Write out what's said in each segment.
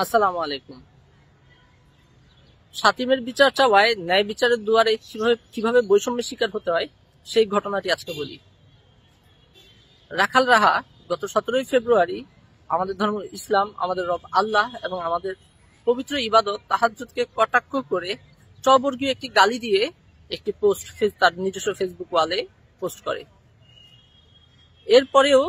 আসসালামু আলাইকুম। শাতিমের বিচার চাওয়ায় ন্যায় বিচারের দুয়ারে কিভাবে বৈষম্যের শিকার হতে হয় সেই ঘটনাটি আজকে বলি। রাখাল রাহা গত 17 ফেব্রুয়ারি আমাদের ধর্ম ইসলাম, আমাদের রব আল্লাহ এবং আমাদের পবিত্র ইবাদত তাহাজ্জুদকে কটাক্ষ করে চবর্গীয় একটি গালি দিয়ে একটি পোস্ট তার নিজস্ব ফেসবুক ওয়ালে পোস্ট করে। এরপরেও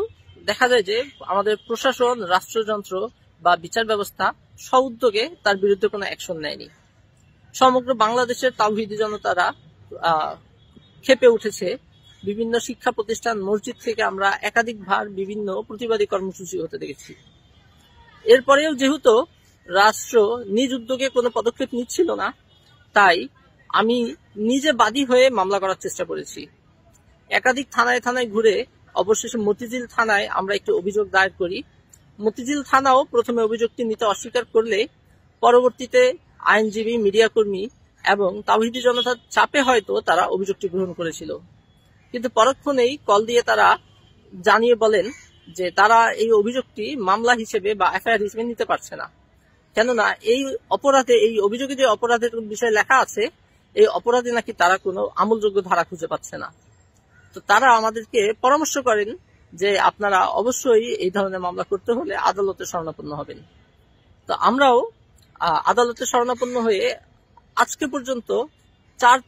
দেখা যায় যে আমাদের প্রশাসন, রাষ্ট্রযন্ত্র বা বিচার ব্যবস্থা স্বউদ্যোগে তার বিরুদ্ধে কোনো অ্যাকশন নেয়নি। সমগ্র বাংলাদেশের তাওহীদি জনতারা ক্ষেপে উঠেছে। বিভিন্ন শিক্ষা প্রতিষ্ঠান, মসজিদ থেকে আমরা একাধিকবার বিভিন্ন প্রতিবাদী কর্মসূচি হতে দেখেছি। এরপরেও যেহেতু রাষ্ট্র নিজ উদ্যোগে কোনো পদক্ষেপ নিচ্ছিল না, তাই আমি নিজে বাদী হয়ে মামলা করার চেষ্টা করেছি। একাধিক থানায় থানায় ঘুরে অবশেষে মতিঝিল থানায় আমরা একটি অভিযোগ দায়ের করি। মতিঝিল থানাও প্রথমে অভিযোগটি নিতে অস্বীকার করলে পরবর্তীতে আইনজীবী, মিডিয়া কর্মী এবং তাওহীদি জনতার চাপে হয়তো তারা অভিযোগটি গ্রহণ করেছিল, কিন্তু পরক্ষণেই কল দিয়ে তারা জানিয়ে বলেন যে তারা এই অভিযোগটি মামলা হিসেবে বা এফআইআর হিসেবে নিতে পারছে না, কেননা এই অপরাধে, এই অভিযোগে যে অপরাধের বিষয়ে লেখা আছে, এই অপরাধে নাকি তারা কোনো আমলযোগ্য ধারা খুঁজে পাচ্ছে না। তো তারা আমাদেরকে পরামর্শ করেন যে আপনারা অবশ্যই এই ধরনের মামলা করতে হলে আদালতে শরণাপন্ন হবেন। তো আমরাও আদালতে শরণাপন্ন হয়ে আজকে পর্যন্ত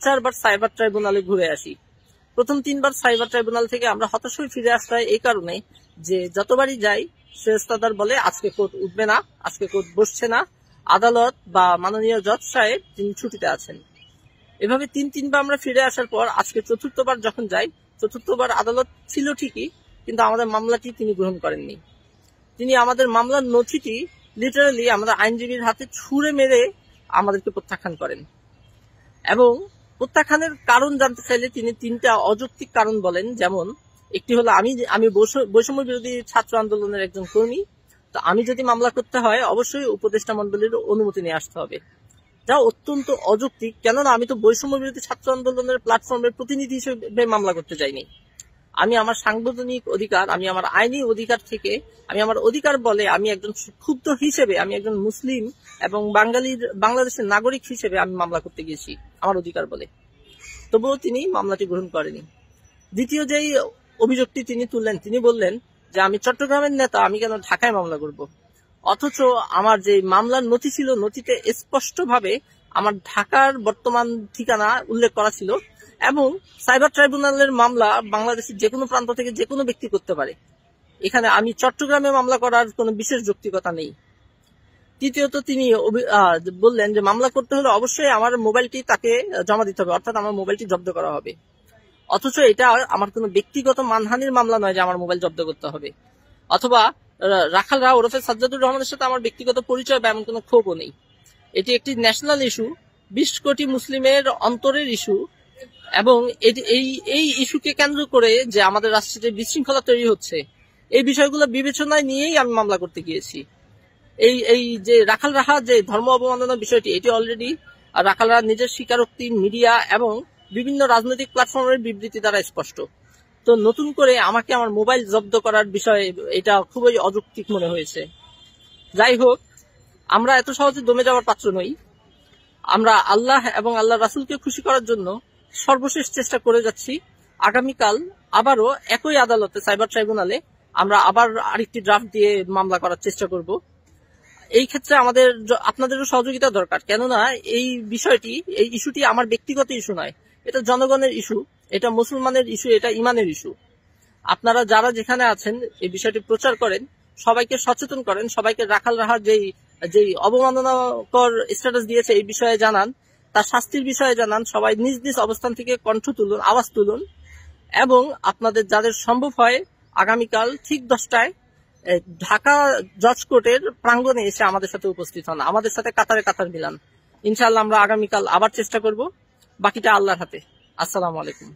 চারবার সাইবার ট্রাইব্যুনালে ঘুরে আসি। প্রথম 3 বার সাইবার ট্রাইব্যুনাল থেকে আমরা হতাশ হয়ে ফিরে আসতে হয় এই কারণে যে যতবারই যাই সেরেস্তাদার বলে আজকে কোর্ট উঠবে না, আজকে কোর্ট বসছে না, আদালত বা মাননীয় জজ সাহেব তিনি ছুটিতে আছেন। এভাবে 3বার আমরা ফিরে আসার পর আজকে চতুর্থবার যখন যাই, চতুর্থবার আদালত ছিল ঠিকই, কিন্তু আমাদের মামলাটি তিনি গ্রহণ করেননি। তিনি আমাদের মামলার নথিটি লিটারালি আমাদের আইনজীবীর হাতে ছুঁড়ে মেরে আমাদেরকে প্রত্যাখ্যান করেন এবং প্রত্যাখ্যানের কারণ জানতে চাইলে তিনি 3টা অযৌক্তিক কারণ বলেন। যেমন একটি হলো আমি বৈষম্য বিরোধী ছাত্র আন্দোলনের একজন কর্মী, তো আমি যদি মামলা করতে হয় অবশ্যই উপদেষ্টা মণ্ডলীর অনুমতি নিয়ে আসতে হবে, যা অত্যন্ত অযৌক্তিক। কেননা আমি তো বৈষম্য বিরোধী ছাত্র আন্দোলনের প্ল্যাটফর্মের প্রতিনিধি হিসেবে মামলা করতে যাইনি। আমি আমার সাংবিধানিক অধিকার, আমি আমার আইনি অধিকার থেকে, আমি আমার অধিকার বলে আমি একজন ক্ষুব্ধ হিসেবে, আমি একজন মুসলিম এবং বাংলাদেশের নাগরিক হিসেবে আমি মামলা করতে গিয়েছি আমার অধিকার বলে। তবুও তিনি মামলাটি গ্রহণ করেনি। দ্বিতীয় যেই অভিযোগটি তিনি তুললেন, তিনি বললেন যে আমি চট্টগ্রামের নেতা, আমি কেন ঢাকায় মামলা করব। অথচ আমার যে মামলার নথি ছিল, নথিতে স্পষ্টভাবে আমার ঢাকার বর্তমান ঠিকানা উল্লেখ করা ছিল এবং সাইবার ট্রাইব্যুনালের মামলা বাংলাদেশের যে কোনো প্রান্ত থেকে যে কোনো ব্যক্তি করতে পারে। এখানে আমি চট্টগ্রামে মামলা করার কোনো বিশেষ যৌক্তিকতা নেই। তৃতীয়ত তিনি বললেন যে মামলা করতে হলে অবশ্যই আমার মোবাইলটি তাকে জমা দিতে হবে, অর্থাৎ আমার মোবাইলটি জব্দ করা হবে। অথচ এটা আমার কোনো ব্যক্তিগত মানহানির মামলা নয় যে আমার মোবাইল জব্দ করতে হবে, অথবা রাখাল রাহা ওরফে সাজ্জাদুর রহমানের সাথে আমার ব্যক্তিগত পরিচয় বা এমন কোনো ক্ষোভও নেই। এটি একটি ন্যাশনাল ইস্যু, 20 কোটি মুসলিমের অন্তরের ইস্যু এবং এই ইস্যুকে কেন্দ্র করে যে আমাদের রাষ্ট্রে যে বিশৃঙ্খলা তৈরি হচ্ছে, এই বিষয়গুলো বিবেচনায় নিয়েই আমি মামলা করতে গিয়েছি। এই যে রাখাল রাহা যে ধর্ম অবমাননার বিষয়টি, এটি অলরেডি রাখাল রাহা নিজের স্বীকারোক্তি, মিডিয়া এবং বিভিন্ন রাজনৈতিক প্ল্যাটফর্মের বিবৃতি দ্বারা স্পষ্ট। তো নতুন করে আমাকে আমার মোবাইল জব্দ করার বিষয়ে এটা খুবই অযৌক্তিক মনে হয়েছে। যাই হোক, আমরা এত সহজে দমে যাওয়ার পাত্র নই। আমরা আল্লাহ এবং আল্লাহ রাসূলকে খুশি করার জন্য সর্বশেষ চেষ্টা করে যাচ্ছি। আগামীকাল আবারও একই আদালতে, সাইবার ট্রাইব্যুনালে আমরা আবার আরেকটি ড্রাফট দিয়ে মামলা করার চেষ্টা করব। এই ক্ষেত্রে আপনাদেরও সহযোগিতা দরকার, কেননা এই বিষয়টি, এই ইস্যুটি আমার ব্যক্তিগত ইস্যু নয়, এটা জনগণের ইস্যু, এটা মুসলমানের ইস্যু, এটা ইমানের ইস্যু। আপনারা যারা যেখানে আছেন এই বিষয়টি প্রচার করেন, সবাইকে সচেতন করেন, সবাইকে রাখাল রাহার যেই অবমাননাকর স্ট্যাটাস দিয়েছে এই বিষয়ে জানান, তার শাস্তির বিষয়ে জানান। সবাই নিজ নিজ অবস্থান থেকে কণ্ঠ তুলুন, আওয়াজ তুলুন এবং আপনাদের যাদের সম্ভব হয় আগামীকাল ঠিক 10টায় ঢাকা জজ কোর্টের প্রাঙ্গণে এসে আমাদের সাথে উপস্থিত হন, আমাদের সাথে কাতারে কাতার মিলান। ইনশাআল্লাহ আমরা আগামীকাল আবার চেষ্টা করব। বাকিটা আল্লাহর হাতে। আসসালামু আলাইকুম।